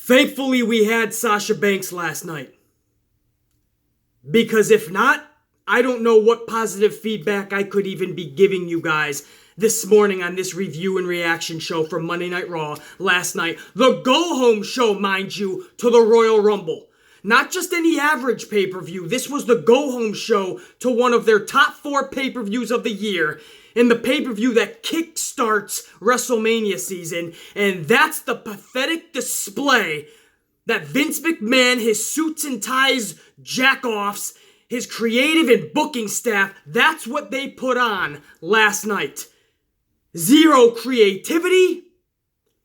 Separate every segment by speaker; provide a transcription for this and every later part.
Speaker 1: Thankfully, we had Sasha Banks last night. Because if not, I don't know what positive feedback I could even be giving you guys this morning on this review and reaction show from Monday Night Raw last night. The go-home show, mind you, to the Royal Rumble. Not just any average pay-per-view. This was the go-home show to one of their top 4 pay-per-views of the year, and the pay-per-view that kickstarts WrestleMania season. And that's the pathetic display that Vince McMahon, his suits and ties jack-offs, his creative and booking staff, that's what they put on last night. Zero creativity,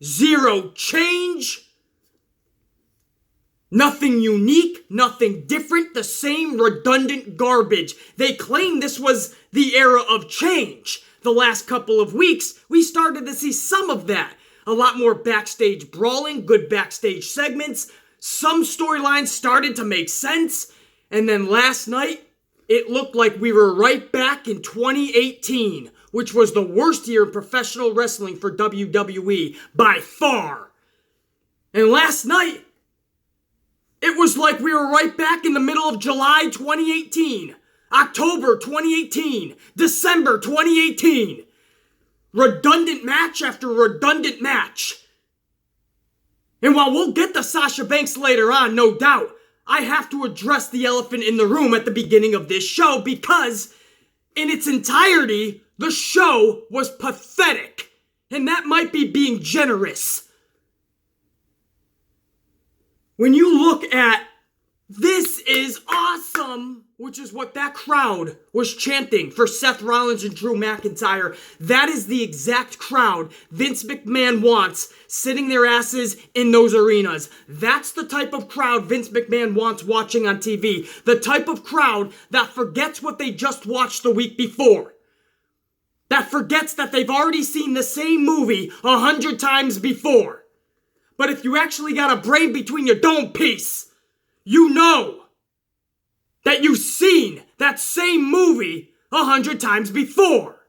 Speaker 1: zero change, nothing unique, nothing different, the same redundant garbage. They claim this was the era of change. The last couple of weeks, we started to see some of that. A lot more backstage brawling, good backstage segments. Some storylines started to make sense. And then last night, it looked like we were right back in 2018, which was the worst year in professional wrestling for WWE by far. And last night, it was like we were right back in the middle of July 2018, October 2018, December 2018. Redundant match after redundant match. And while we'll get to Sasha Banks later on, no doubt, I have to address the elephant in the room at the beginning of this show because, in its entirety, the show was pathetic. And that might be being generous. When you look at "This is awesome," which is what that crowd was chanting for Seth Rollins and Drew McIntyre, that is the exact crowd Vince McMahon wants sitting their asses in those arenas. That's the type of crowd Vince McMahon wants watching on TV. The type of crowd that forgets what they just watched the week before. That forgets that they've already seen the same movie 100 times before. But if you actually got a brain between your dome piece, you know that you've seen that same movie 100 times before.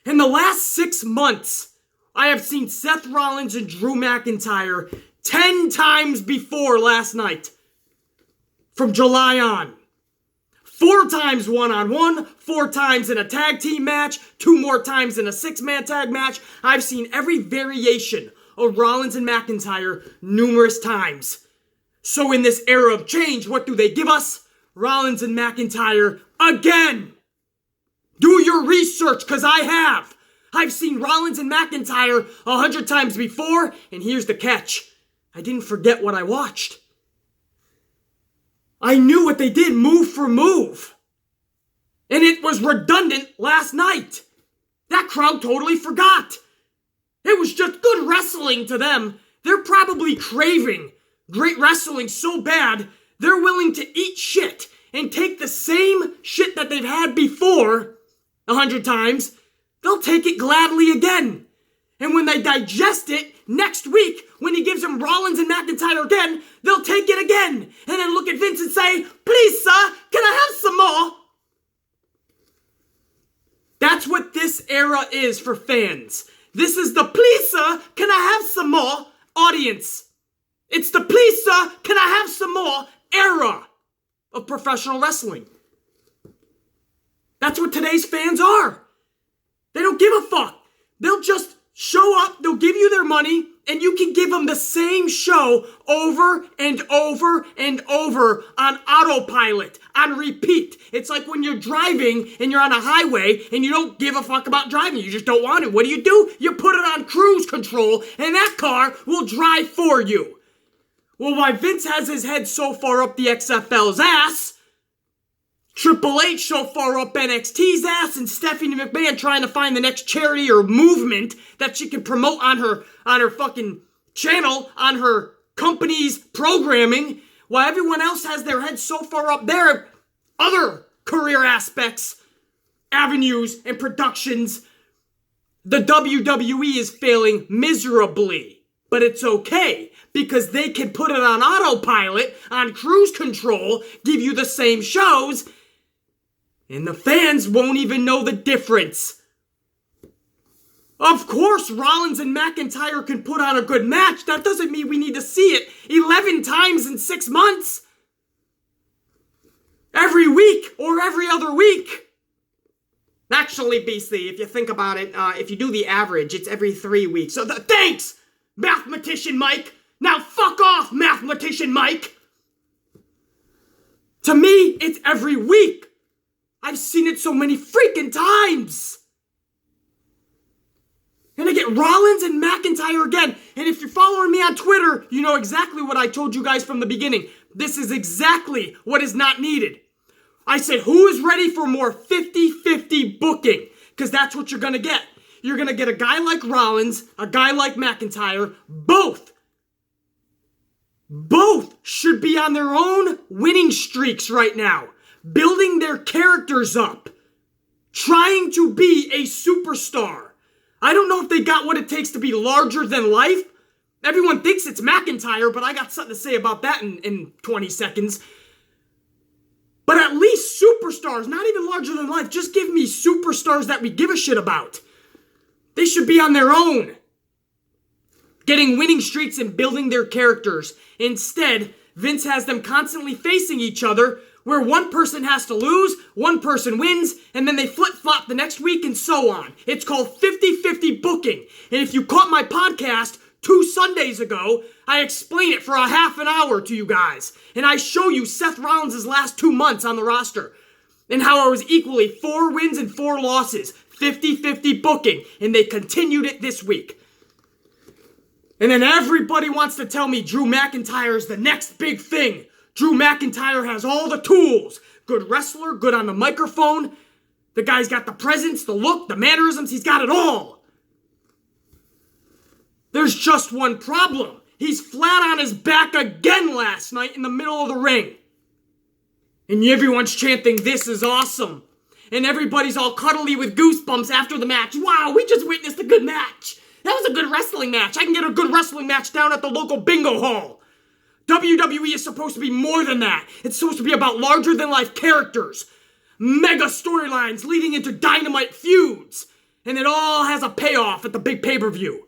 Speaker 1: In the last 6 months, I have seen Seth Rollins and Drew McIntyre 10 times before last night. From July on. 4 times one-on-one, 4 times in a tag team match, 2 more times in a 6-man tag match. I've seen every variation of Rollins and McIntyre numerous times. So in this era of change, what do they give us? Rollins and McIntyre again. Do your research, because I have. I've seen Rollins and McIntyre 100 times before, and here's the catch. I didn't forget what I watched. I knew what they did move for move. And it was redundant last night. That crowd totally forgot. It was just good wrestling to them. They're probably craving great wrestling so bad, they're willing to eat shit and take the same shit that they've had before 100 times. They'll take it gladly again. And when they digest it next week, when he gives them Rollins and McIntyre again, they'll take it again. And then look at Vince and say, "Please, sir, can I have some more?" That's what this era is for fans. This is the "please, sir, can I have some more" audience. It's the "please, sir, can I have some more" era of professional wrestling. That's what today's fans are. They don't give a fuck. They'll just show up, they'll give you their money, and you can give them the same show over and over and over on autopilot, on repeat. It's like when you're driving and you're on a highway and you don't give a fuck about driving. You just don't want to. What do? You put it on cruise control and that car will drive for you. Well, why Vince has his head so far up the XFL's ass, Triple H so far up NXT's ass, and Stephanie McMahon trying to find the next charity or movement that she can promote on her fucking channel, on her company's programming, while everyone else has their head so far up there, other career aspects, avenues, and productions, the WWE is failing miserably. But it's okay, because they can put it on autopilot, on cruise control, give you the same shows, and the fans won't even know the difference. Of course, Rollins and McIntyre can put on a good match. That doesn't mean we need to see it 11 times in 6 months. Every week or every other week. Actually, BC, if you think about it, if you do the average, it's every 3 weeks. So thanks, Mathematician Mike. Now fuck off, Mathematician Mike. To me, it's every week. I've seen it so many freaking times. And I get Rollins and McIntyre again. And if you're following me on Twitter, you know exactly what I told you guys from the beginning. This is exactly what is not needed. I said, who is ready for more 50-50 booking? Because that's what you're going to get. You're going to get a guy like Rollins, a guy like McIntyre. Both should be on their own winning streaks right now. Building their characters up. Trying to be a superstar. I don't know if they got what it takes to be larger than life. Everyone thinks it's McIntyre, but I got something to say about that in 20 seconds. But at least superstars, not even larger than life. Just give me superstars that we give a shit about. They should be on their own. Getting winning streaks and building their characters. Instead, Vince has them constantly facing each other, where one person has to lose, one person wins, and then they flip-flop the next week and so on. It's called 50-50 booking. And if you caught my podcast 2 Sundays ago, I explain it for a half an hour to you guys. And I show you Seth Rollins' last 2 months on the roster. And how I was equally 4 wins and 4 losses. 50-50 booking. And they continued it this week. And then everybody wants to tell me Drew McIntyre is the next big thing. Drew McIntyre has all the tools. Good wrestler, good on the microphone. The guy's got the presence, the look, the mannerisms. He's got it all. There's just one problem. He's flat on his back again last night in the middle of the ring. And everyone's chanting, "This is awesome." And everybody's all cuddly with goosebumps after the match. Wow, we just witnessed a good match. That was a good wrestling match. I can get a good wrestling match down at the local bingo hall. WWE is supposed to be more than that. It's supposed to be about larger-than-life characters. Mega storylines leading into dynamite feuds. And it all has a payoff at the big pay-per-view.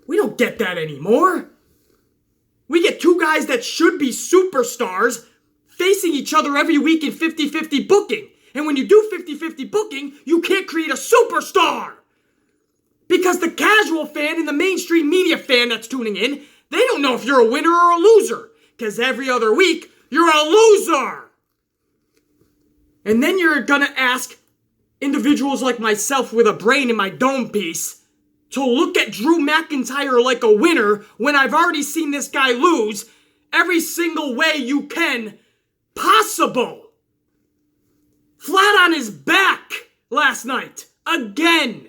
Speaker 1: We don't get that anymore. We get 2 guys that should be superstars facing each other every week in 50-50 booking. And when you do 50-50 booking, you can't create a superstar. Because the casual fan and the mainstream media fan that's tuning in, they don't know if you're a winner or a loser. Because every other week, you're a loser. And then you're gonna ask individuals like myself with a brain in my dome piece to look at Drew McIntyre like a winner when I've already seen this guy lose every single way you can possible. Flat on his back last night. Again.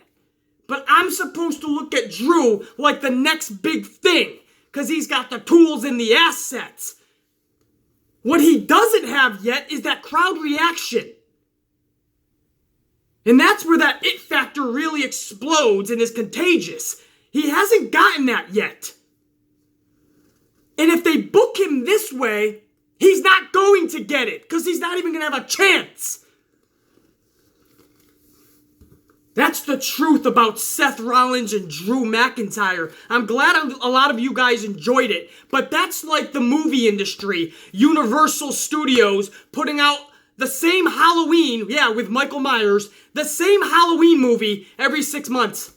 Speaker 1: But I'm supposed to look at Drew like the next big thing. Because he's got the tools and the assets. What he doesn't have yet is that crowd reaction. And that's where that it factor really explodes and is contagious. He hasn't gotten that yet. And if they book him this way, he's not going to get it. Because he's not even going to have a chance. That's the truth about Seth Rollins and Drew McIntyre. I'm glad a lot of you guys enjoyed it, but that's like the movie industry. Universal Studios putting out the same Halloween, with Michael Myers, the same Halloween movie every 6 months.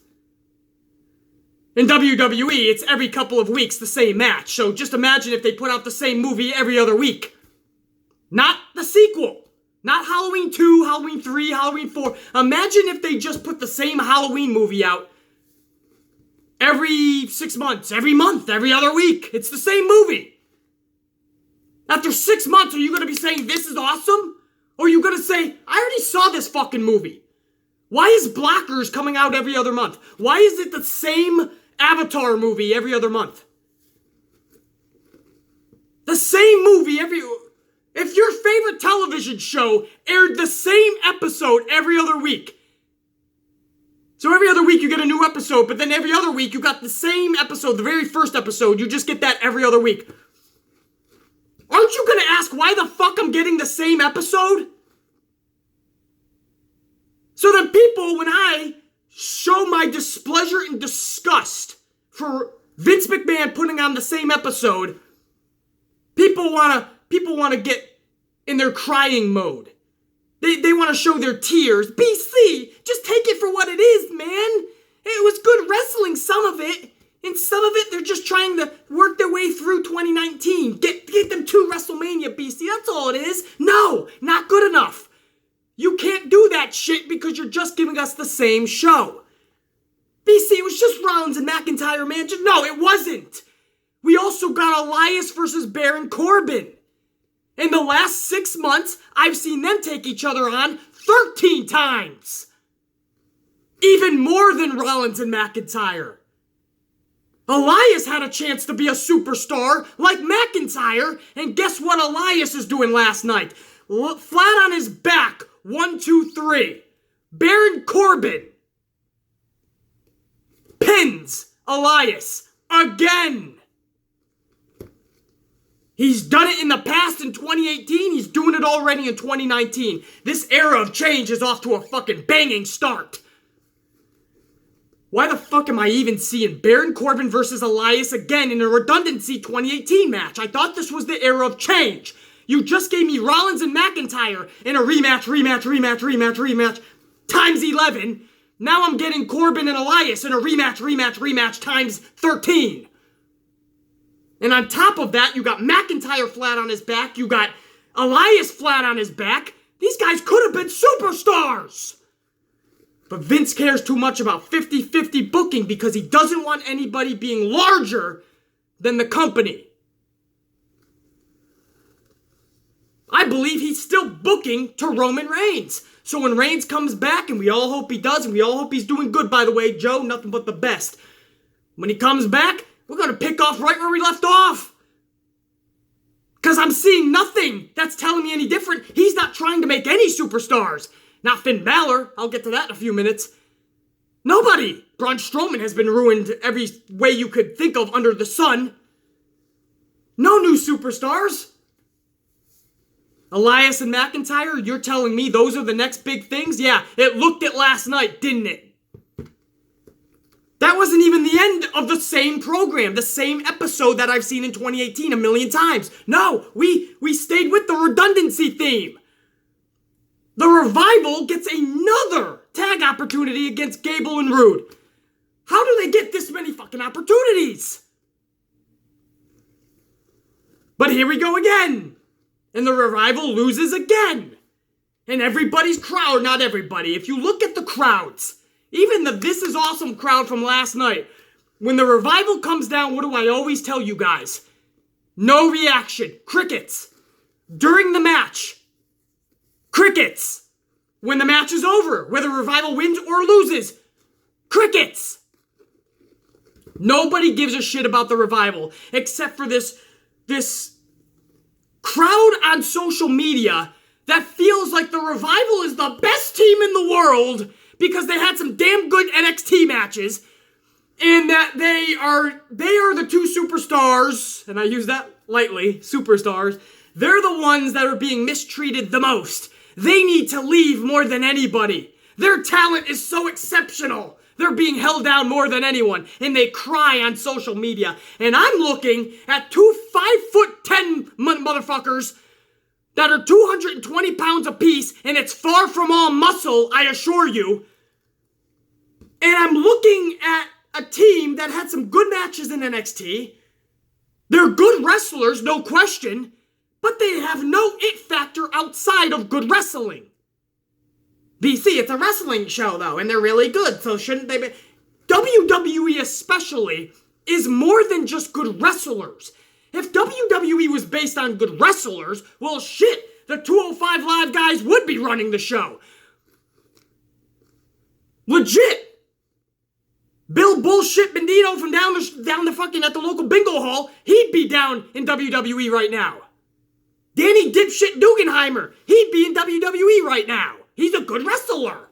Speaker 1: In WWE, it's every couple of weeks the same match, so just imagine if they put out the same movie every other week. Not the sequel. Not Halloween 2, Halloween 3, Halloween 4. Imagine if they just put the same Halloween movie out every 6 months, every month, every other week. It's the same movie. After 6 months, are you going to be saying this is awesome? Or are you going to say, I already saw this fucking movie. Why is Blockers coming out every other month? Why is it the same Avatar movie every other month? The same movie every... If your favorite television show aired the same episode every other week, so every other week you get a new episode, but then every other week you got the same episode, the very first episode, you just get that every other week. Aren't you gonna ask why the fuck I'm getting the same episode? So then people, when I show show my displeasure and disgust for Vince McMahon putting on the same episode, people wanna get in their crying mode. They want to show their tears. BC, just take it for what it is, man. It was good wrestling, some of it. And some of it, they're just trying to work their way through 2019. Get them to WrestleMania, BC. That's all it is. No, not good enough. You can't do that shit because you're just giving us the same show. BC, it was just Rollins and McIntyre, man. No, it wasn't. We also got Elias versus Baron Corbin. In the last 6 months, I've seen them take each other on 13 times. Even more than Rollins and McIntyre. Elias had a chance to be a superstar like McIntyre, and guess what Elias is doing last night? Flat on his back, 1, 2, 3. Baron Corbin pins Elias again. He's done it in the past in 2018. He's doing it already in 2019. This era of change is off to a fucking banging start. Why the fuck am I even seeing Baron Corbin versus Elias again in a redundancy 2018 match? I thought this was the era of change. You just gave me Rollins and McIntyre in a rematch times 11. Now I'm getting Corbin and Elias in a rematch times 13. And on top of that, you got McIntyre flat on his back. You got Elias flat on his back. These guys could have been superstars. But Vince cares too much about 50-50 booking because he doesn't want anybody being larger than the company. I believe he's still booking to Roman Reigns. So when Reigns comes back, and we all hope he does, and we all hope he's doing good, by the way, Joe, nothing but the best. When he comes back, we're going to pick off right where we left off. Because I'm seeing nothing that's telling me any different. He's not trying to make any superstars. Not Finn Balor. I'll get to that in a few minutes. Nobody. Braun Strowman has been ruined every way you could think of under the sun. No new superstars. Elias and McIntyre, you're telling me those are the next big things? Yeah, it looked it last night, didn't it? That wasn't even the end of the same program, the same episode that I've seen in 2018 a million times. No, we stayed with the redundancy theme. The Revival gets another tag opportunity against Gable and Roode. How do they get this many fucking opportunities? But here we go again. And the Revival loses again. And everybody's crowd, not everybody. If you look at the crowds, even the This Is Awesome crowd from last night, when the Revival comes down, what do I always tell you guys? No reaction. Crickets. During the match. Crickets. When the match is over, whether Revival wins or loses. Crickets. Nobody gives a shit about the Revival except for this crowd on social media that feels like the Revival is the best team in the world because they had some damn good NXT matches and that they are the two superstars, and I use that lightly, superstars. They're the ones that are being mistreated the most. They need to leave more than anybody. Their talent is so exceptional. They're being held down more than anyone, and they cry on social media. And I'm looking at two 5'10" motherfuckers that are 220 pounds apiece, and it's far from all muscle, I assure you. And I'm looking at a team that had some good matches in NXT. They're good wrestlers, no question, but they have no it factor outside of good wrestling. BC, it's a wrestling show, though, and they're really good, so shouldn't they be? WWE especially is more than just good wrestlers. If WWE was based on good wrestlers, well, shit, the 205 Live guys would be running the show. Legit. Bill Bullshit Bandito from down the fucking at the local bingo hall, he'd be down in WWE right now. Danny Dipshit Dugenheimer, he'd be in WWE right now. He's a good wrestler.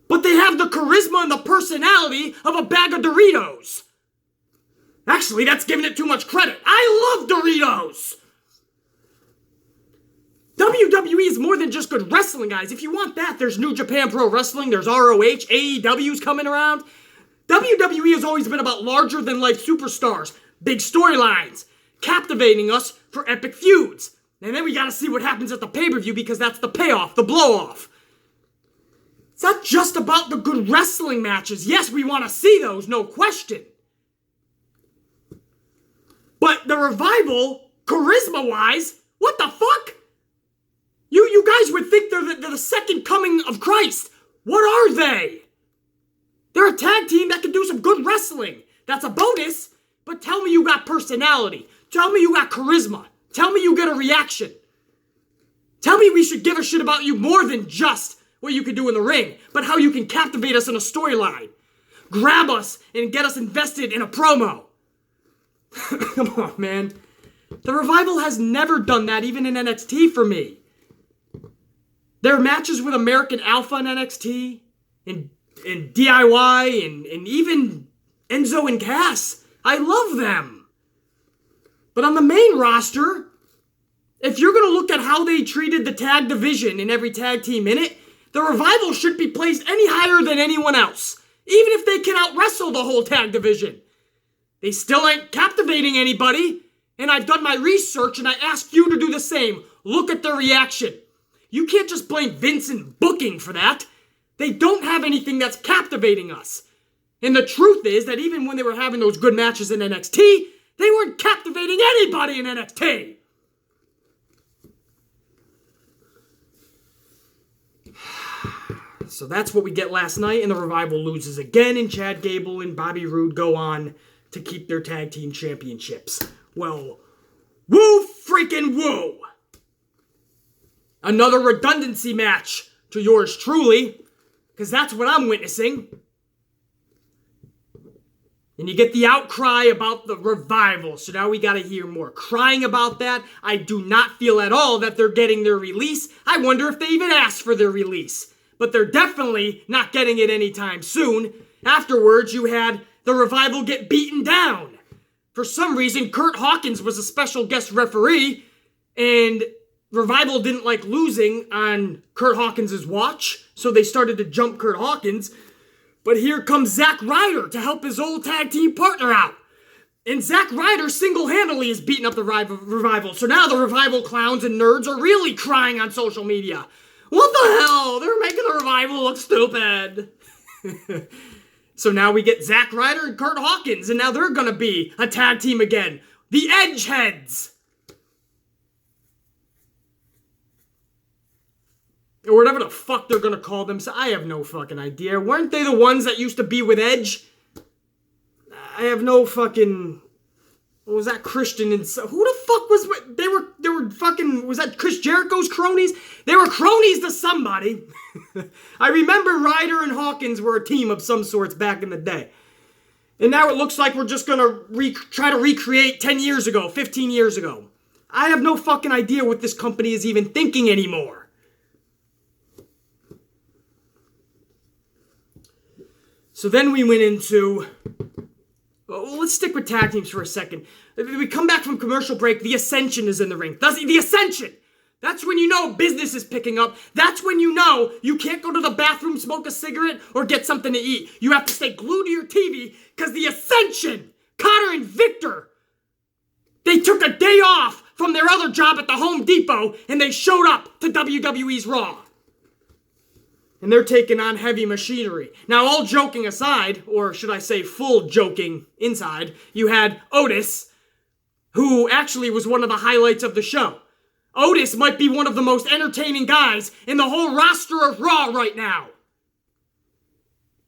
Speaker 1: But they have the charisma and the personality of a bag of Doritos. Actually, that's giving it too much credit. I love Doritos. WWE is more than just good wrestling, guys. If you want that, there's New Japan Pro Wrestling, there's ROH, AEW's coming around. WWE has always been about larger-than-life superstars, big storylines, captivating us for epic feuds. And then we gotta see what happens at the pay-per-view because that's the payoff, the blow-off. It's not just about the good wrestling matches. Yes, we want to see those, no question. But the Revival, charisma-wise, what the fuck? You guys would think they're the second coming of Christ. What are they? They're a tag team that can do some good wrestling. That's a bonus, but tell me you got personality. Tell me you got charisma. Tell me you get a reaction. Tell me we should give a shit about you more than just what you can do in the ring, but how you can captivate us in a storyline. Grab us and get us invested in a promo. Come on, man. The Revival has never done that, even in NXT for me. Their matches with American Alpha in NXT, and DIY, and even Enzo and Cass, I love them. But on the main roster, if you're going to look at how they treated the tag division in every tag team in it, the Revival should be placed any higher than anyone else, even if they can out-wrestle the whole tag division. They still ain't captivating anybody, and I've done my research, and I ask you to do the same. Look at their reaction. You can't just blame Vince and booking for that. They don't have anything that's captivating us. And the truth is that even when they were having those good matches in NXT, they weren't captivating anybody in NXT. So that's what we get last night, and the Revival loses again, and Chad Gable and Bobby Roode go on to keep their tag team championships. Well, woo freaking woo! Another redundancy match to yours truly, because that's what I'm witnessing. And you get the outcry about the Revival, so now we gotta hear more crying about that. I do not feel at all that they're getting their release. I wonder if they even asked for their release. But they're definitely not getting it anytime soon. Afterwards, you had the Revival get beaten down. For some reason, Curt Hawkins was a special guest referee, and Revival didn't like losing on Curt Hawkins' watch, so they started to jump Curt Hawkins. But here comes Zack Ryder to help his old tag team partner out. And Zack Ryder single-handedly is beating up the Revival. So now the Revival clowns and nerds are really crying on social media. What the hell? They're making the Revival look stupid. So now we get Zack Ryder and Curt Hawkins, and now they're gonna be a tag team again. The Edgeheads. Or whatever the fuck they're gonna call them. So I have no fucking idea. Weren't they the ones that used to be with Edge? I have no fucking... What was that Christian and... Who the fuck was... They were fucking... Was that Chris Jericho's cronies? They were cronies to somebody. I remember Ryder and Hawkins were a team of some sorts back in the day. And now it looks like we're just gonna try to recreate 10 years ago, 15 years ago. I have no fucking idea what this company is even thinking anymore. So then we went into... Well, let's stick with tag teams for a second. We come back from commercial break, the Ascension is in the ring. The Ascension! That's when you know business is picking up. That's when you know you can't go to the bathroom, smoke a cigarette, or get something to eat. You have to stay glued to your TV, because the Ascension, Connor and Victor, they took a day off from their other job at the Home Depot, and they showed up to WWE's Raw. And they're taking on Heavy Machinery. Now, all joking aside, or should I say full joking inside, you had Otis, who actually was one of the highlights of the show. Otis might be one of the most entertaining guys in the whole roster of Raw right now.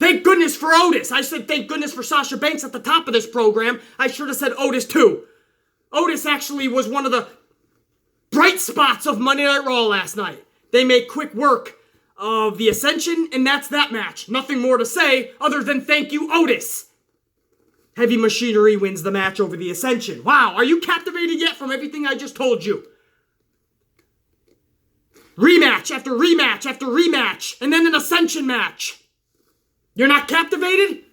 Speaker 1: Thank goodness for Otis. I said thank goodness for Sasha Banks at the top of this program. I should have said Otis too. Otis actually was one of the bright spots of Monday Night Raw last night. They made quick work of the Ascension, and that's that match. Nothing more to say other than thank you, Otis. Heavy Machinery wins the match over the Ascension. Wow, are you captivated yet from everything I just told you? Rematch after rematch after rematch, and then an Ascension match. You're not captivated?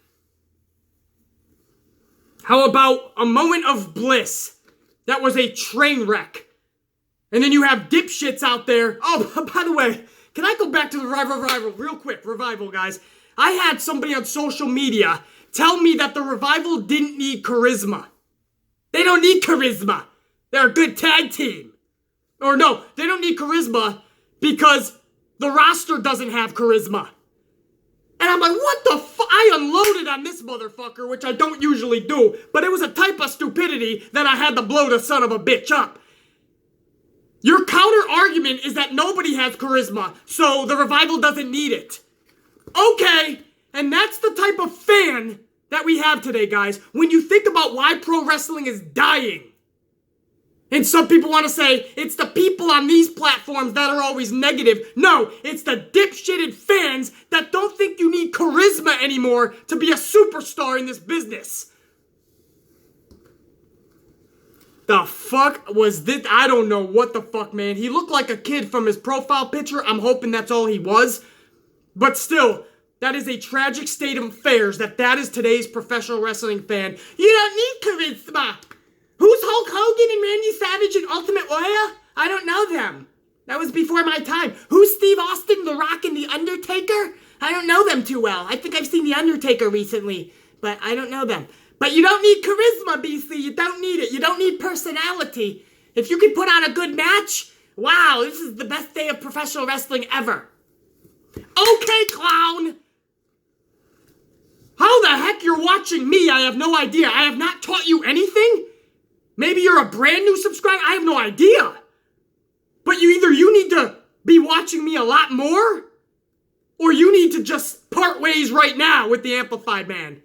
Speaker 1: How about a moment of bliss? That was a train wreck. And then you have dipshits out there. Oh, by the way, can I go back to the Revival real quick? Revival, guys. I had somebody on social media tell me that the Revival didn't need charisma. They don't need charisma. They're a good tag team. Or no, they don't need charisma because the roster doesn't have charisma. And I'm like, what the fuck? I unloaded on this motherfucker, which I don't usually do, but it was a type of stupidity that I had to blow the son of a bitch up. Your counter argument is that nobody has charisma, so the Revival doesn't need it. Okay, and that's the type of fan that we have today, guys. When you think about why pro wrestling is dying, and some people want to say it's the people on these platforms that are always negative. No, it's the dipshitted fans that don't think you need charisma anymore to be a superstar in this business. The fuck was this? I don't know what the fuck, man. He looked like a kid from his profile picture. I'm hoping that's all he was. But still, that is a tragic state of affairs that is today's professional wrestling fan. You don't need charisma. Who's Hulk Hogan and Randy Savage and Ultimate Warrior? I don't know them. That was before my time. Who's Steve Austin, The Rock, and The Undertaker? I don't know them too well. I think I've seen The Undertaker recently, but I don't know them. But you don't need charisma, BC. You don't need it. You don't need personality. If you can put on a good match, wow, this is the best day of professional wrestling ever. Okay, clown. How the heck you're watching me? I have no idea. I have not taught you anything? Maybe you're a brand new subscriber? I have no idea. But you need to be watching me a lot more, or you need to just part ways right now with the Amplified Man.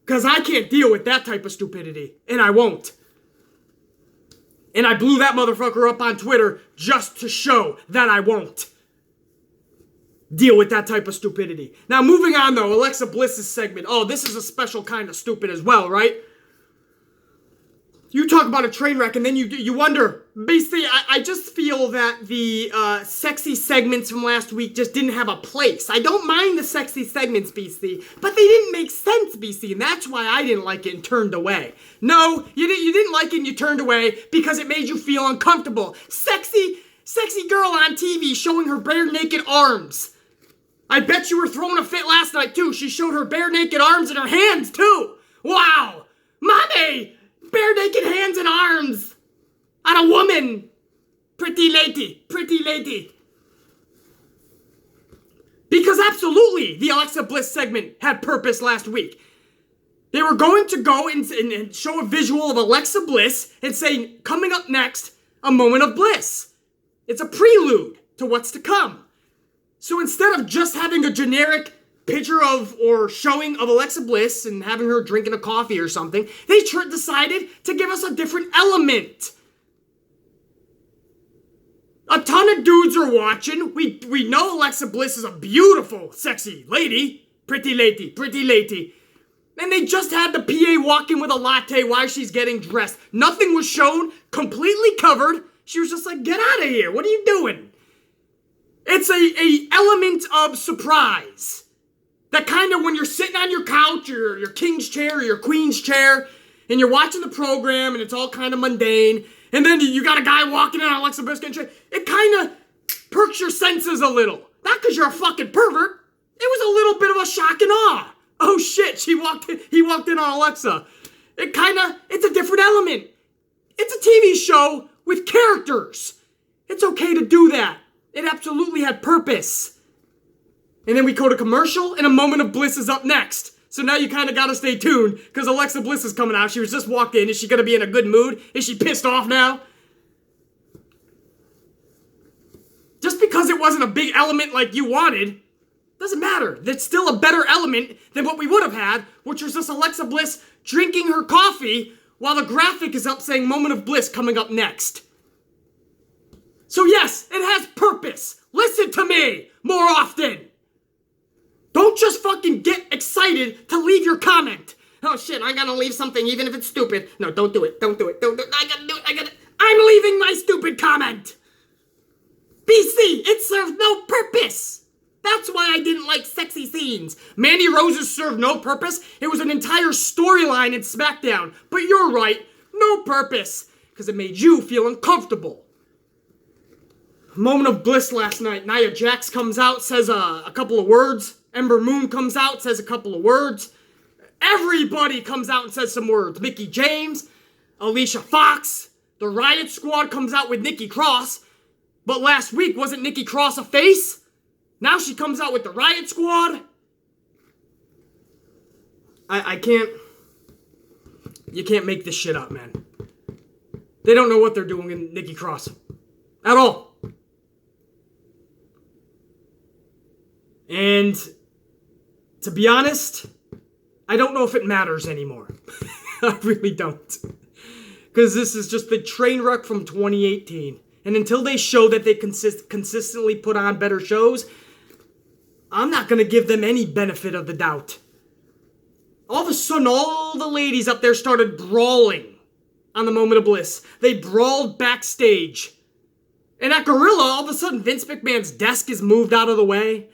Speaker 1: Because I can't deal with that type of stupidity. And I won't. And I blew that motherfucker up on Twitter just to show that I won't deal with that type of stupidity. Now, moving on, though. Alexa Bliss's segment. Oh, this is a special kind of stupid as well, right? You talk about a train wreck, and then you wonder. Basically, I just feel that the sexy segments from last week just didn't have a place. I don't mind the sexy segments, BC, but they didn't make sense, BC, and that's why I didn't like it and turned away. No, you didn't like it and you turned away because it made you feel uncomfortable. Sexy girl on TV showing her bare naked arms. I bet you were throwing a fit last night, too. She showed her bare naked arms and her hands, too. Wow. Mommy! Bare naked hands and arms on a woman. Pretty lady. Because absolutely, the Alexa Bliss segment had purpose last week. They were going to go and show a visual of Alexa Bliss and say, coming up next, a moment of bliss. It's a prelude to what's to come. So instead of just having a generic picture of or showing of Alexa Bliss and having her drinking a coffee or something, they decided to give us a different element. A ton of dudes are watching. We know Alexa Bliss is a beautiful, sexy lady. Pretty lady. And they just had the PA walk in with a latte while she's getting dressed. Nothing was shown, completely covered. She was just like, get out of here. What are you doing? It's a element of surprise. That kind of when you're sitting on your couch or your king's chair or your queen's chair and you're watching the program and it's all kind of mundane and then you got a guy walking in on Alexa Bliss getting chair, it kind of perks your senses a little. Not because you're a fucking pervert. It was a little bit of a shock and awe. Oh shit, he walked in on Alexa. It's a different element. It's a TV show with characters. It's okay to do that. It absolutely had purpose. And then we go to commercial, and a moment of bliss is up next. So now you kind of got to stay tuned, because Alexa Bliss is coming out. She was just walked in. Is she going to be in a good mood? Is she pissed off now? Just because it wasn't a big element like you wanted, doesn't matter. It's still a better element than what we would have had, which was just Alexa Bliss drinking her coffee while the graphic is up saying moment of bliss coming up next. So yes, it has purpose. Listen to me more often. Don't just fucking get excited to leave your comment. Oh shit, I gotta leave something even if it's stupid. No, don't do it. I gotta do it. I'm leaving my stupid comment. BC, it served no purpose. That's why I didn't like sexy scenes. Mandy Rose's served no purpose. It was an entire storyline in SmackDown. But you're right, no purpose. Because it made you feel uncomfortable. Moment of bliss last night. Nia Jax comes out, says a couple of words. Ember Moon comes out, says a couple of words. Everybody comes out and says some words. Mickie James, Alicia Fox, the Riot Squad comes out with Nikki Cross. But last week, wasn't Nikki Cross a face? Now she comes out with the Riot Squad. I can't... You can't make this shit up, man. They don't know what they're doing in Nikki Cross. At all. And to be honest, I don't know if it matters anymore. I really don't. Because this is just the train wreck from 2018. And until they show that they consistently put on better shows, I'm not going to give them any benefit of the doubt. All of a sudden, all the ladies up there started brawling on the Moment of Bliss. They brawled backstage. And at Gorilla, all of a sudden, Vince McMahon's desk is moved out of the way.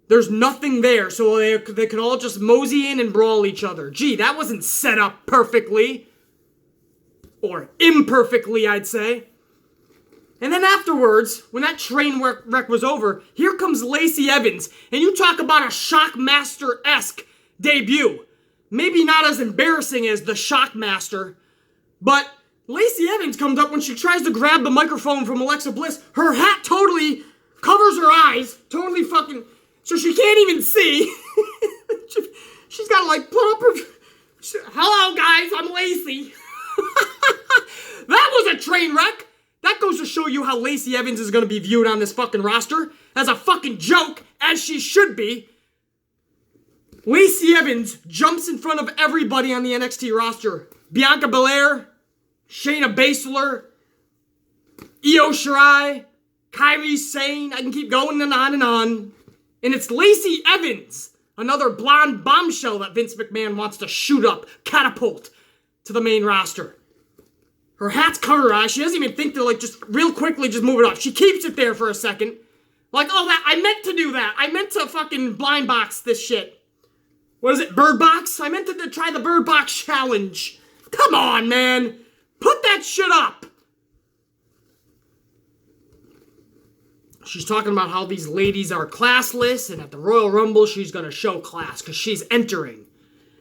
Speaker 1: There's nothing there, so they can all just mosey in and brawl each other. Gee, that wasn't set up perfectly. Or imperfectly, I'd say. And then afterwards, when that train wreck was over, here comes Lacey Evans. And you talk about a Shockmaster-esque debut. Maybe not as embarrassing as the Shockmaster, but Lacey Evans comes up when she tries to grab the microphone from Alexa Bliss. Her hat totally covers her eyes, totally fucking... So she can't even see. She's got to like put up her... Hello guys, I'm Lacey. That was a train wreck. That goes to show you how Lacey Evans is going to be viewed on this fucking roster. As a fucking joke, as she should be. Lacey Evans jumps in front of everybody on the NXT roster. Bianca Belair, Shayna Baszler, Io Shirai, Kairi Sane. I can keep going and on and on. And it's Lacey Evans, another blonde bombshell that Vince McMahon wants to shoot up, catapult to the main roster. Her hat's covered her eyes. She doesn't even think to like just real quickly just move it off. She keeps it there for a second. Like, oh, that I meant to do that. I meant to fucking blind box this shit. What is it, Bird Box? I meant to try the Bird Box challenge. Come on, man. Put that shit up. She's talking about how these ladies are classless, and at the Royal Rumble, she's going to show class because she's entering.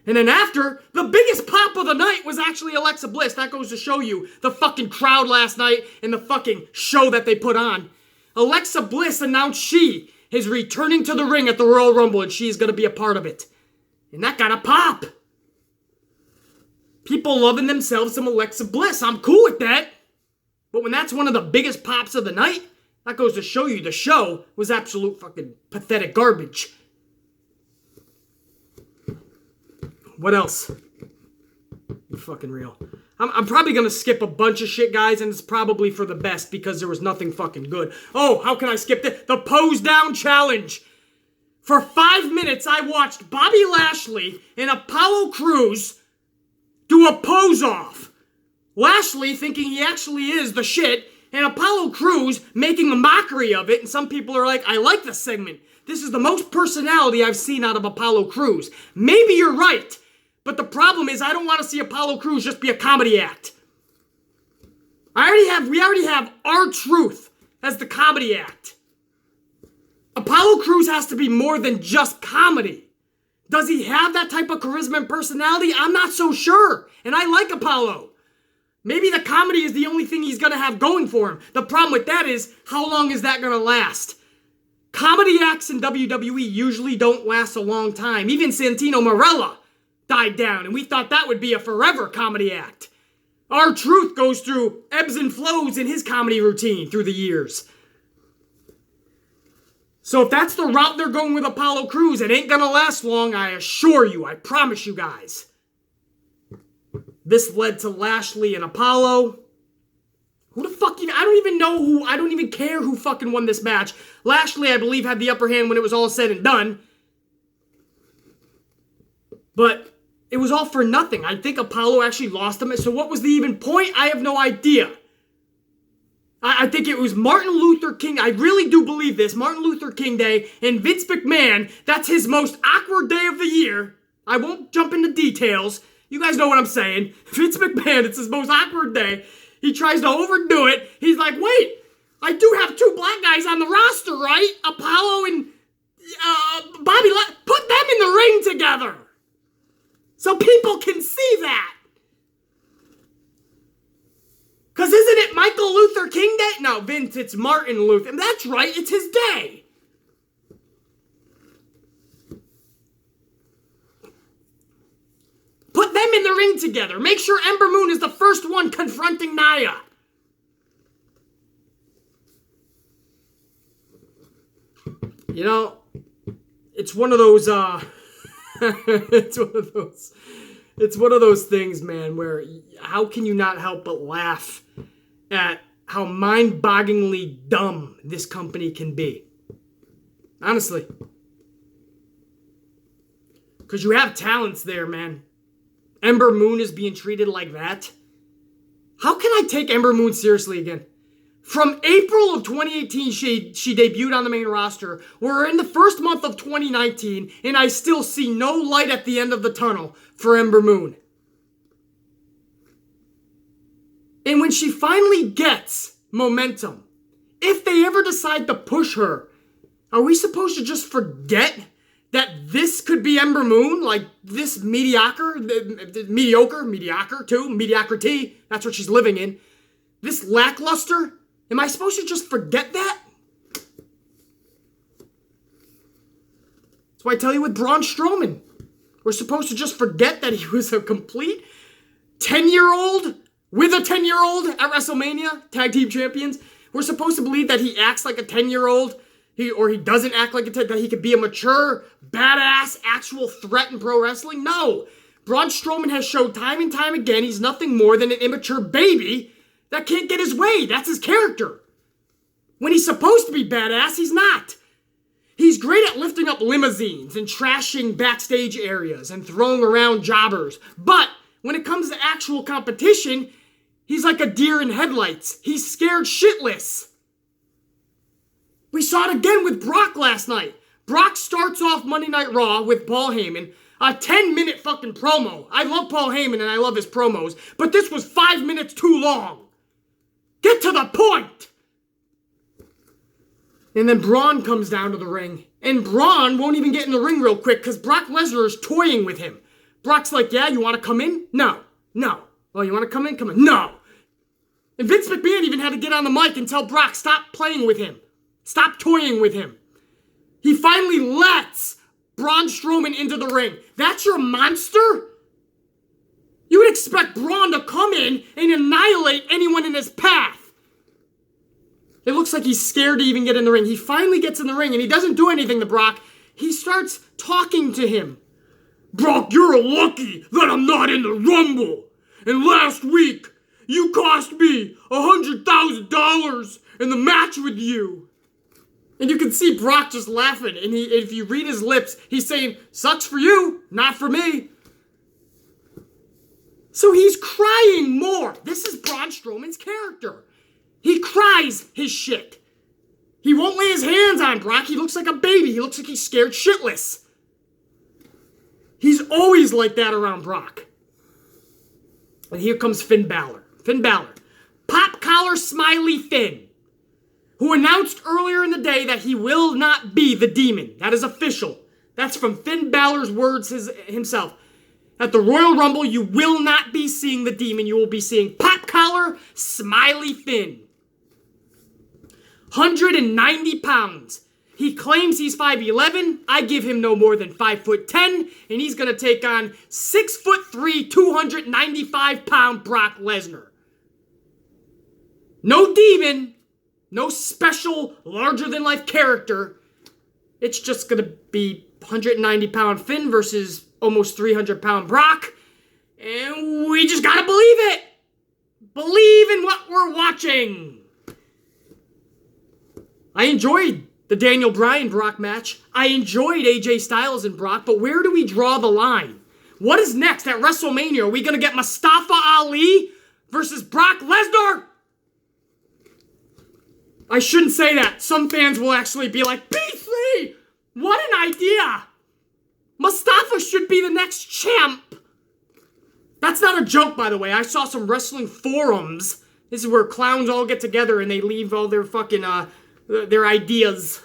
Speaker 1: And then after, the biggest pop of the night was actually Alexa Bliss. That goes to show you the fucking crowd last night and the fucking show that they put on. Alexa Bliss announced she is returning to the ring at the Royal Rumble, and she's going to be a part of it. And that got a pop. People loving themselves some Alexa Bliss. I'm cool with that. But when that's one of the biggest pops of the night, that goes to show you the show was absolute fucking pathetic garbage. What else? Be fucking real. I'm probably going to skip a bunch of shit, guys, and it's probably for the best because there was nothing fucking good. Oh, how can I skip this? The Pose Down Challenge. For 5 minutes, I watched Bobby Lashley and Apollo Crews do a pose-off. Lashley thinking he actually is the shit, and Apollo Crews making a mockery of it, and some people are like, I like this segment. This is the most personality I've seen out of Apollo Crews. Maybe you're right, but the problem is I don't want to see Apollo Crews just be a comedy act. We already have R-Truth as the comedy act. Apollo Crews has to be more than just comedy. Does he have that type of charisma and personality? I'm not so sure, and I like Apollo. Maybe the comedy is the only thing he's going to have going for him. The problem with that is, how long is that going to last? Comedy acts in WWE usually don't last a long time. Even Santino Marella died down, and we thought that would be a forever comedy act. R-Truth goes through ebbs and flows in his comedy routine through the years. So if that's the route they're going with Apollo Crews, it ain't going to last long, I assure you. I promise you guys. This led to Lashley and Apollo. Who the fuck even... I don't even care who fucking won this match. Lashley, I believe, had the upper hand when it was all said and done. But it was all for nothing. I think Apollo actually lost him. So what was the even point? I have no idea. I think it was Martin Luther King. I really do believe this. Martin Luther King Day. And Vince McMahon, that's his most awkward day of the year. I won't jump into details. You guys know what I'm saying. Vince McMahon, it's his most awkward day. He tries to overdo it. He's like, wait, I do have two black guys on the roster, right? Apollo and Bobby. Put them in the ring together so people can see that. Because isn't it Michael Luther King Day? No, Vince, it's Martin Luther. That's right, it's his day. Put them in the ring together. Make sure Ember Moon is the first one confronting Nia. You know, it's one of those, it's one of those things, man, where how can you not help but laugh at how mind-bogglingly dumb this company can be? Honestly. Because you have talents there, man. Ember Moon is being treated like that. How can I take Ember Moon seriously again? From April of 2018, she debuted on the main roster. We're in the first month of 2019, and I still see no light at the end of the tunnel for Ember Moon. And when she finally gets momentum, if they ever decide to push her, are we supposed to just forget that this could be Ember Moon? Like this mediocrity, that's what she's living in. This lackluster? Am I supposed to just forget that? That's why I tell you with Braun Strowman. We're supposed to just forget that he was a complete 10-year-old with a 10-year-old at WrestleMania, tag team champions. We're supposed to believe that he acts like a 10-year-old, or he doesn't act like a 10, that he could be a mature, badass, actual threat in pro wrestling. No. Braun Strowman has showed time and time again he's nothing more than an immature baby that can't get his way. That's his character. When he's supposed to be badass, he's not. He's great at lifting up limousines and trashing backstage areas and throwing around jobbers. But when it comes to actual competition, he's like a deer in headlights. He's scared shitless. We saw it again with Brock last night. Brock starts off Monday Night Raw with Paul Heyman. A 10-minute fucking promo. I love Paul Heyman and I love his promos, but this was 5 minutes too long. Get to the point! And then Braun comes down to the ring. And Braun won't even get in the ring real quick because Brock Lesnar is toying with him. Brock's like, yeah, you want to come in? No. Oh, you want to come in? Come in. No. And Vince McMahon even had to get on the mic and tell Brock, stop playing with him. Stop toying with him. He finally lets Braun Strowman into the ring. That's your monster? You would expect Braun to come in and annihilate anyone in his path. It looks like he's scared to even get in the ring. He finally gets in the ring and he doesn't do anything to Brock. He starts talking to him. Brock, you're lucky that I'm not in the Rumble. And last week, you cost me $100,000 in the match with you. And you can see Brock just laughing. And if you read his lips, he's saying, sucks for you, not for me. So he's crying more. This is Braun Strowman's character. He cries his shit. He won't lay his hands on Brock. He looks like a baby. He looks like he's scared shitless. He's always like that around Brock. And here comes Finn Balor. Finn Balor. Pop collar smiley Finn. Who announced earlier in the day that he will not be the Demon. That is official. That's from Finn Balor's words himself. At the Royal Rumble, you will not be seeing the Demon. You will be seeing Pop Collar Smiley Finn. 190 pounds. He claims he's 5'11". I give him no more than 5'10", and he's going to take on 6'3", 295-pound Brock Lesnar. No Demon. No special, larger-than-life character. It's just going to be 190-pound Finn versus almost 300-pound Brock. And we just got to believe it. Believe in what we're watching. I enjoyed the Daniel Bryan-Brock match. I enjoyed AJ Styles and Brock, but where do we draw the line? What is next at WrestleMania? Are we going to get Mustafa Ali versus Brock Lesnar? I shouldn't say that. Some fans will actually be like, BC! What an idea! Mustafa should be the next champ. That's not a joke, by the way. I saw some wrestling forums This is where clowns all get together and they leave all their fucking, their ideas.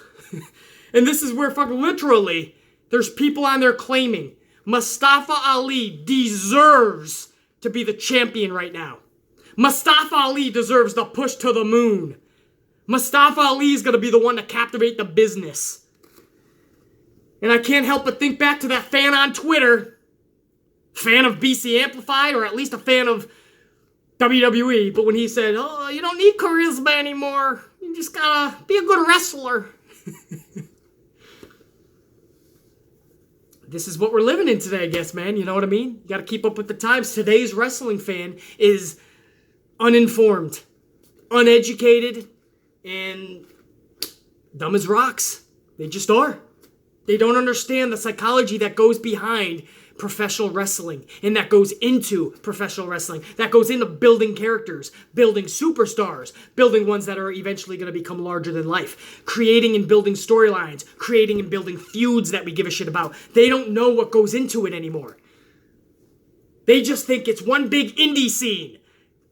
Speaker 1: And this is where fucking literally, there's people on there claiming Mustafa Ali deserves to be the champion right now. Mustafa Ali deserves the push to the moon. Mustafa Ali is going to be the one to captivate the business. And I can't help but think back to that fan on Twitter, fan of BC Amplified, or at least a fan of WWE, but when he said, oh, you don't need charisma anymore, you just gotta be a good wrestler. This is what we're living in today, I guess, man. You know what I mean? You gotta keep up with the times. Today's wrestling fan is uninformed, uneducated, and dumb as rocks. They just are. They don't understand the psychology that goes behind professional wrestling and that goes into professional wrestling, that goes into building characters, building superstars, building ones that are eventually going to become larger than life, creating and building storylines, creating and building feuds that we give a shit about. They don't know what goes into it anymore. They just think it's one big indie scene.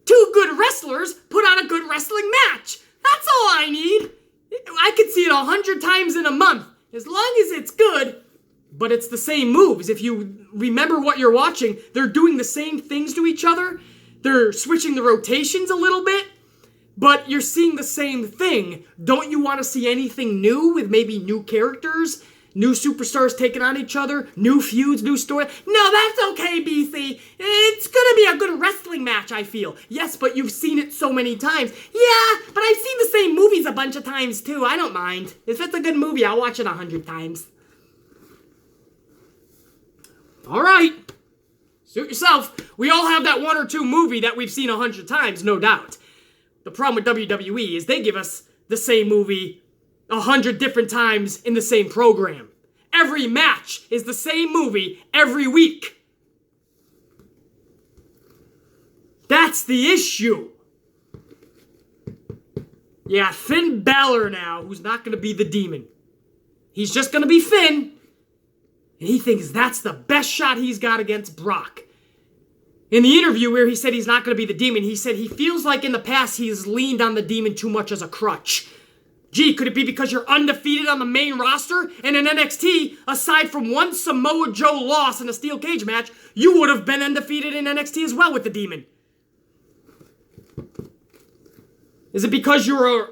Speaker 1: Two good wrestlers put on a good wrestling match. That's all I need. I could see it 100 times in a month. As long as it's good, but it's the same moves. If you remember what you're watching, they're doing the same things to each other. They're switching the rotations a little bit, but you're seeing the same thing. Don't you want to see anything new with maybe new characters, new superstars taking on each other, new feuds, new story? No, that's okay, BC. It's going to be a good wrestling match, I feel. Yes, but you've seen it so many times. Yeah, but I've seen the same movies a bunch of times too. I don't mind. If it's a good movie, I'll watch it 100 times. All right, suit yourself. We all have that one or two movie that we've seen 100 times, no doubt. The problem with WWE is they give us the same movie 100 different times in the same program. Every match is the same movie every week. That's the issue. You got Finn Balor now, who's not going to be the Demon. He's just going to be Finn. And he thinks that's the best shot he's got against Brock. In the interview where he said he's not going to be the Demon, he said he feels like in the past he's leaned on the Demon too much as a crutch. Gee, could it be because you're undefeated on the main roster? And in NXT, aside from one Samoa Joe loss in a steel cage match, you would have been undefeated in NXT as well with the Demon. Is it because you're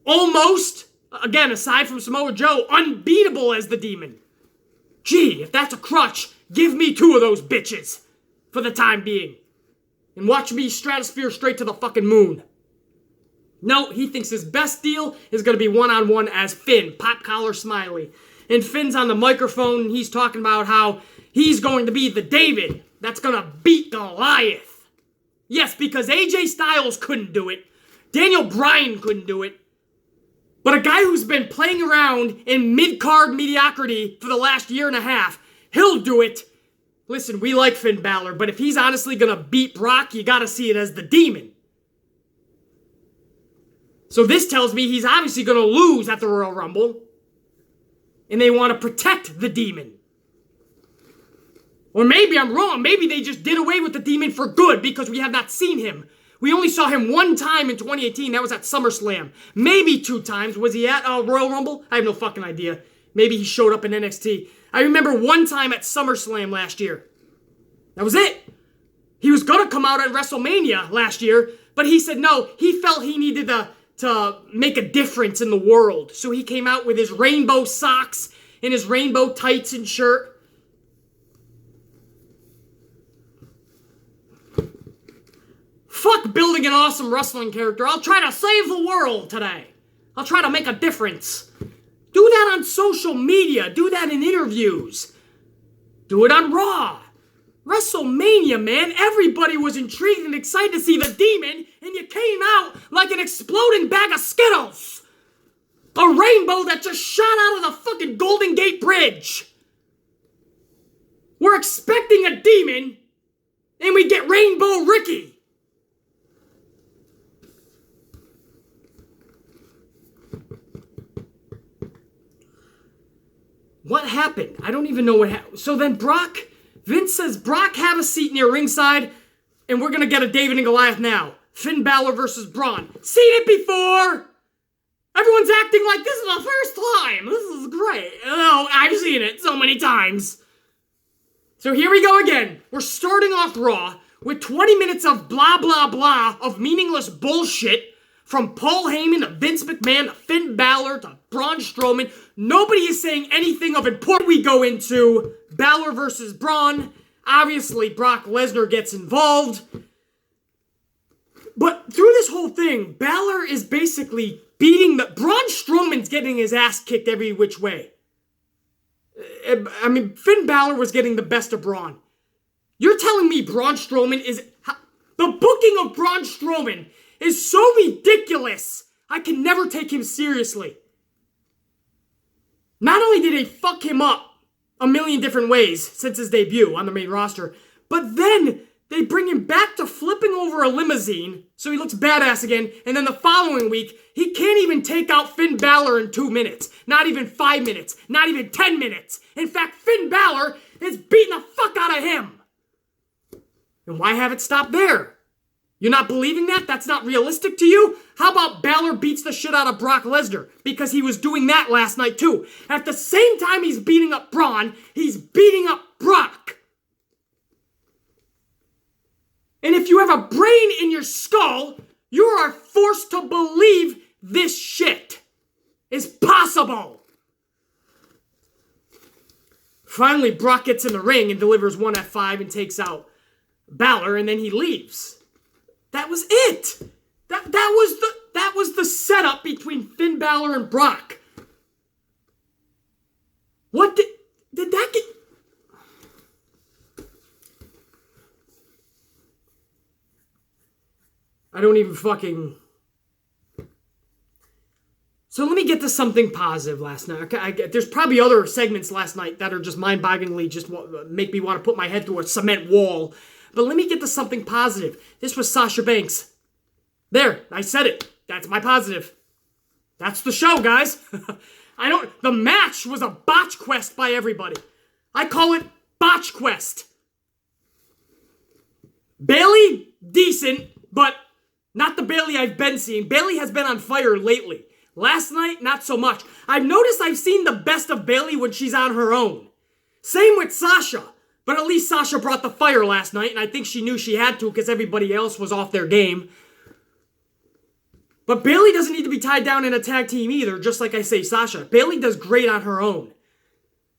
Speaker 1: almost, again, aside from Samoa Joe, unbeatable as the Demon? Gee, if that's a crutch, give me two of those bitches for the time being. And watch me stratosphere straight to the fucking moon. No, he thinks his best deal is going to be one-on-one as Finn, pop collar Smiley. And Finn's on the microphone and he's talking about how he's going to be the David that's going to beat Goliath. Yes, because AJ Styles couldn't do it. Daniel Bryan couldn't do it. But a guy who's been playing around in mid-card mediocrity for the last year and a half, he'll do it. Listen, we like Finn Balor, but if he's honestly going to beat Brock, you got to see it as the Demon. So this tells me he's obviously going to lose at the Royal Rumble. And they want to protect the Demon. Or maybe I'm wrong. Maybe they just did away with the Demon for good because we have not seen him. We only saw him one time in 2018. That was at SummerSlam. Maybe two times. Was he at Royal Rumble? I have no fucking idea. Maybe he showed up in NXT. I remember one time at SummerSlam last year. That was it. He was going to come out at WrestleMania last year, but he said no. He felt he needed to make a difference in the world. So he came out with his rainbow socks and his rainbow tights and shirt. Fuck building an awesome wrestling character. I'll try to save the world today. I'll try to make a difference. Do that on social media. Do that in interviews. Do it on Raw. WrestleMania, man. Everybody was intrigued and excited to see the Demon, and you came out like an exploding bag of Skittles. A rainbow that just shot out of the fucking Golden Gate Bridge. We're expecting a Demon, and we get Rainbow Ricky. What happened? I don't even know what happened. So then Vince says, Brock, have a seat near ringside, and we're going to get a David and Goliath now. Finn Balor versus Braun. Seen it before! Everyone's acting like this is the first time. This is great. Oh, I've seen it so many times. So here we go again. We're starting off Raw with 20 minutes of blah, blah, blah of meaningless bullshit from Paul Heyman to Vince McMahon to Finn Balor to Braun Strowman. Nobody is saying anything of importance. We go into Balor versus Braun. Obviously, Brock Lesnar gets involved. But through this whole thing, Balor is basically beating Braun Strowman's getting his ass kicked every which way. I mean, Finn Balor was getting the best of Braun. You're telling me Braun Strowman is... The booking of Braun Strowman is so ridiculous, I can never take him seriously. Not only did they fuck him up a million different ways since his debut on the main roster, but then they bring him back to flipping over a limousine so he looks badass again, and then the following week, he can't even take out Finn Balor in 2 minutes. Not even 5 minutes. Not even 10 minutes. In fact, Finn Balor is beating the fuck out of him. And why have it stop there? You're not believing that? That's not realistic to you? How about Balor beats the shit out of Brock Lesnar? Because he was doing that last night too. At the same time he's beating up Braun, he's beating up Brock. And if you have a brain in your skull, you are forced to believe this shit is possible. Finally, Brock gets in the ring and delivers one F5 and takes out Balor, and then he leaves. That was it. That was the setup between Finn Balor and Brock. What did that get? I don't even fucking... So let me get to something positive last night. Okay, there's probably other segments last night that are just mind-bogglingly just make me want to put my head through a cement wall. But let me get to something positive. This was Sasha Banks. There, I said it. That's my positive. That's the show, guys. The match was a botch quest by everybody. I call it botch quest. Bayley, decent, but not the Bayley I've been seeing. Bayley has been on fire lately. Last night, not so much. I've noticed I've seen the best of Bayley when she's on her own. Same with Sasha. But at least Sasha brought the fire last night, and I think she knew she had to because everybody else was off their game. But Bayley doesn't need to be tied down in a tag team either, just like I say Sasha. Bayley does great on her own.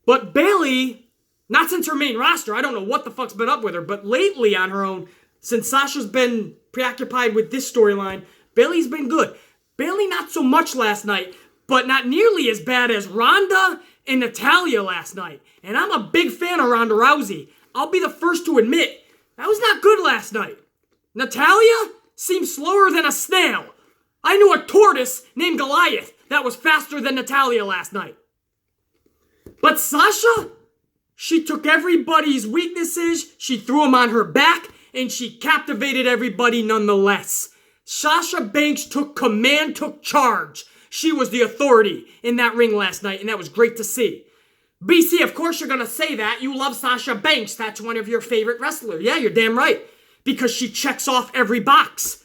Speaker 1: But Bayley, not since her main roster, I don't know what the fuck's been up with her, but lately on her own, since Sasha's been preoccupied with this storyline, Bayley's been good. Bayley not so much last night, but not nearly as bad as Ronda and Natalya last night. And I'm a big fan of Ronda Rousey. I'll be the first to admit, that was not good last night. Natalya seemed slower than a snail. I knew a tortoise named Elias that was faster than Natalya last night. But Sasha, she took everybody's weaknesses, she threw them on her back, and she captivated everybody nonetheless. Sasha Banks took command, took charge. She was the authority in that ring last night, and that was great to see. BC, of course you're going to say that. You love Sasha Banks. That's one of your favorite wrestlers. Yeah, you're damn right. Because she checks off every box.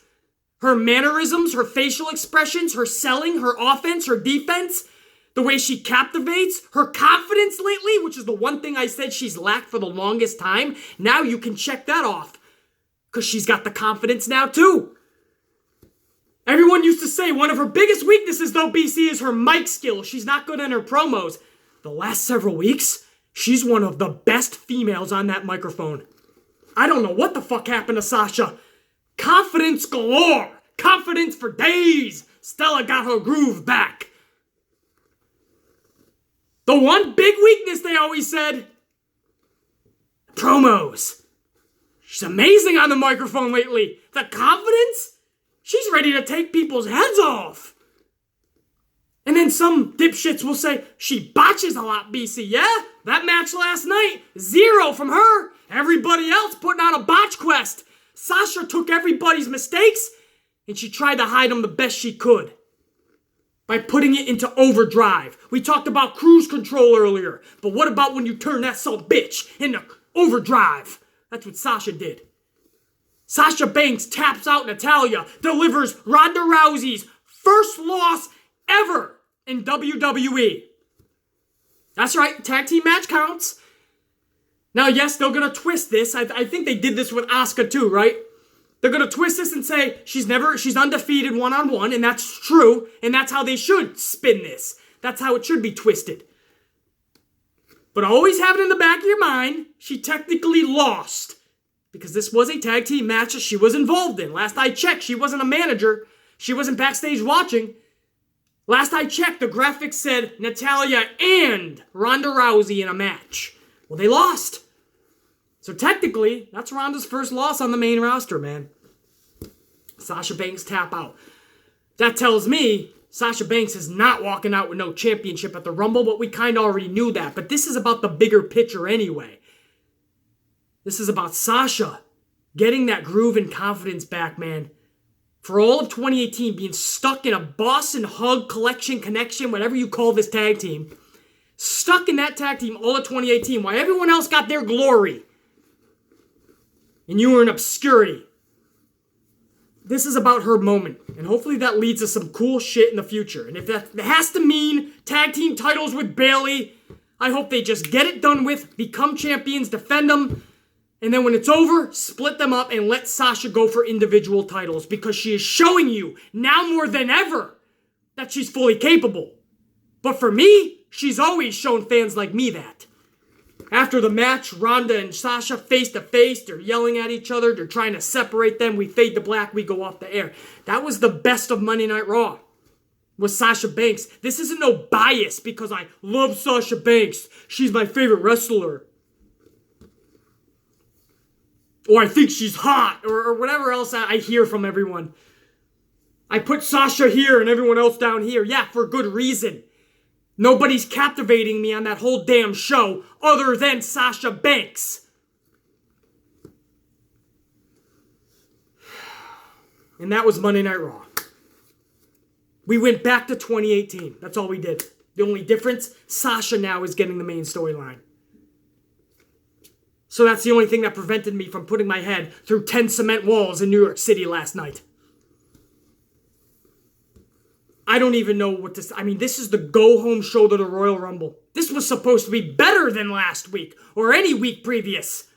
Speaker 1: Her mannerisms, her facial expressions, her selling, her offense, her defense, the way she captivates, her confidence lately, which is the one thing I said she's lacked for the longest time. Now you can check that off. Because she's got the confidence now too. Everyone used to say one of her biggest weaknesses, though, BC, is her mic skills. She's not good in her promos. The last several weeks, she's one of the best females on that microphone. I don't know what the fuck happened to Sasha. Confidence galore. Confidence for days. Stella got her groove back. The one big weakness they always said, promos. She's amazing on the microphone lately. The confidence? She's ready to take people's heads off. And then some dipshits will say, she botches a lot, BC. Yeah, that match last night, 0 from her. Everybody else putting on a botch quest. Sasha took everybody's mistakes, and she tried to hide them the best she could. By putting it into overdrive. We talked about cruise control earlier, but what about when you turn that son bitch into overdrive? That's what Sasha did. Sasha Banks taps out Natalya, delivers Ronda Rousey's first loss ever in WWE. That's right, tag team match counts. Now, yes, they're going to twist this. I think they did this with Asuka too, right? They're going to twist this and say she's undefeated one-on-one, and that's true, and that's how they should spin this. That's how it should be twisted. But always have it in the back of your mind, she technically lost. Because this was a tag team match that she was involved in. Last I checked, she wasn't a manager. She wasn't backstage watching. Last I checked, the graphics said Natalya and Ronda Rousey in a match. Well, they lost. So technically, that's Ronda's first loss on the main roster, man. Sasha Banks tap out. That tells me Sasha Banks is not walking out with no championship at the Rumble, but we kind of already knew that. But this is about the bigger picture anyway. This is about Sasha getting that groove and confidence back, man. For all of 2018 being stuck in a boss and hug collection, connection, whatever you call this tag team. Stuck in that tag team all of 2018 while everyone else got their glory. And you were in obscurity. This is about her moment. And hopefully that leads to some cool shit in the future. And if that has to mean tag team titles with Bayley, I hope they just get it done with, become champions, defend them. And then when it's over, split them up and let Sasha go for individual titles because she is showing you, now more than ever, that she's fully capable. But for me, she's always shown fans like me that. After the match, Ronda and Sasha face to face, they're yelling at each other, they're trying to separate them, we fade to black, we go off the air. That was the best of Monday Night Raw. Was Sasha Banks. This isn't no bias because I love Sasha Banks. She's my favorite wrestler. Or I think she's hot, or whatever else I hear from everyone. I put Sasha here and everyone else down here. Yeah, for good reason. Nobody's captivating me on that whole damn show other than Sasha Banks. And that was Monday Night Raw. We went back to 2018. That's all we did. The only difference, Sasha now is getting the main storyline. So that's the only thing that prevented me from putting my head through 10 cement walls in New York City last night. I don't even know what this... I mean, this is the go-home show to the Royal Rumble. This was supposed to be better than last week, or any week previous.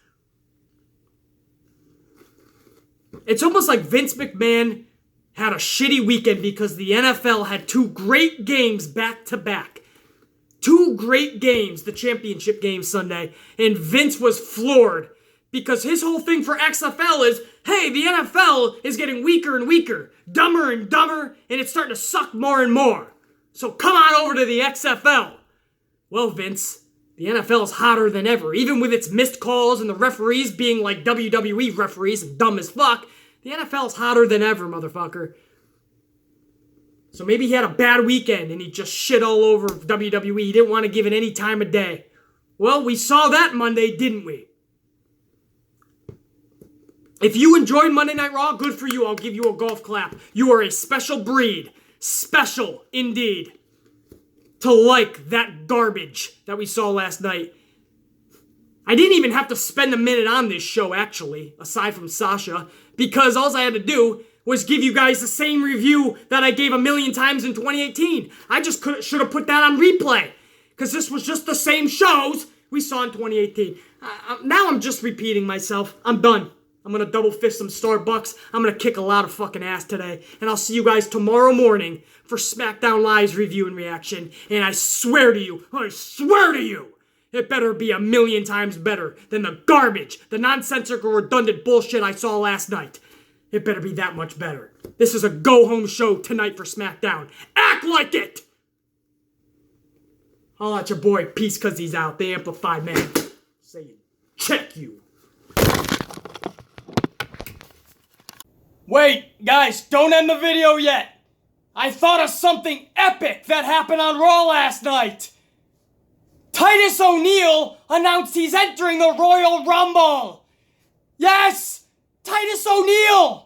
Speaker 1: It's almost like Vince McMahon had a shitty weekend because the NFL had two great games back-to-back. Two great games, the championship game Sunday, and Vince was floored because his whole thing for XFL is, hey, the NFL is getting weaker and weaker, dumber and dumber, and it's starting to suck more and more. So come on over to the XFL. Well, Vince, the NFL is hotter than ever. Even with its missed calls and the referees being like WWE referees and dumb as fuck, the NFL is hotter than ever, motherfucker. So maybe he had a bad weekend and he just shit all over WWE. He didn't want to give it any time of day. Well, we saw that Monday, didn't we? If you enjoyed Monday Night Raw, good for you. I'll give you a golf clap. You are a special breed. Special, indeed. To like that garbage that we saw last night. I didn't even have to spend a minute on this show, actually, aside from Sasha, because all I had to do was give you guys the same review that I gave a million times in 2018. I just should have put that on replay, because this was just the same shows we saw in 2018. Now I'm just repeating myself. I'm done. I'm going to double fist some Starbucks. I'm going to kick a lot of fucking ass today. And I'll see you guys tomorrow morning for SmackDown Live's review and reaction. And I swear to you, it better be a million times better than the garbage, the nonsensical, redundant bullshit I saw last night. It better be that much better. This is a go-home show tonight for SmackDown. Act like it! I'll let your boy Peace cause he's out. The Amplified Man. Saying, check you. Wait, guys, don't end the video yet. I thought of something epic that happened on Raw last night. Titus O Neil announced he's entering the Royal Rumble. Yes, Titus O Neil.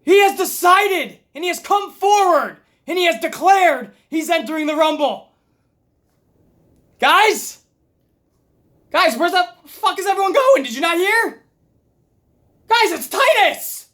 Speaker 1: He has decided, and he has come forward, and he has declared he's entering the Rumble. Guys, where the fuck is everyone going? Did you not hear? Guys, it's Titus!